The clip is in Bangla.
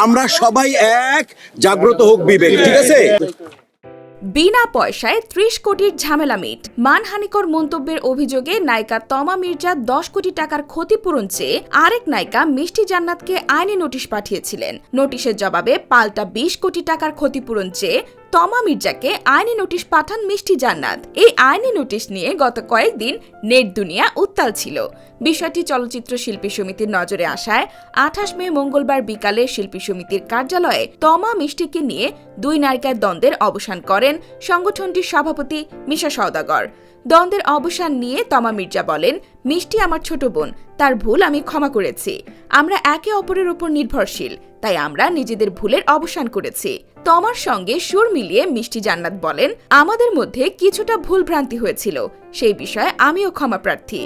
আমরা সবাই এক, জাগ্রত হোক বিবেক, ঠিক আছে? বিনা পয়সায় ৩০ কোটির ঝামেলা মিট। মানহানিকর মন্তব্যের অভিযোগে নায়িকা তমা মির্জা ১০ কোটি টাকার ক্ষতিপূরণ চেয়ে আরেক নায়িকা মিষ্টি জান্নাতকে আইনি নোটিশ পাঠিয়েছিলেন। নোটিশের জবাবে পাল্টা ২০ কোটি টাকার ক্ষতিপূরণ চেয়ে তমা মির্জাকে আইনি নোটিশ পাঠান মিষ্টি জান্নাত। এই আইনি নোটিশ নিয়ে গত কয়েকদিন নেট দুনিয়া উত্তাল ছিল। বিষয়টি চলচ্চিত্র শিল্পী সমিতির নজরে আসায় ২৮ মে মঙ্গলবার বিকালে শিল্পী সমিতির কার্যালয়ে তমা মিষ্টিকে নিয়ে দুই নায়িকার দ্বন্দ্বের অবসান করেন সংগঠনটির সভাপতি মিশা সওদাগর। দ্বন্দ্বের অবসান নিয়ে তমা মির্জা বলেন, মিষ্টি আমার ছোট বোন, তার ভুল আমি ক্ষমা করেছি। আমরা একে অপরের উপর নির্ভরশীল, তাই আমরা নিজেদের ভুলের অবসান করেছি। তমার সঙ্গে সুর মিলিয়ে মিষ্টি জান্নাত বলেন, আমাদের মধ্যে কিছুটা ভুল ভ্রান্তি হয়েছিল, সেই বিষয়ে আমিও ক্ষমা প্রার্থী।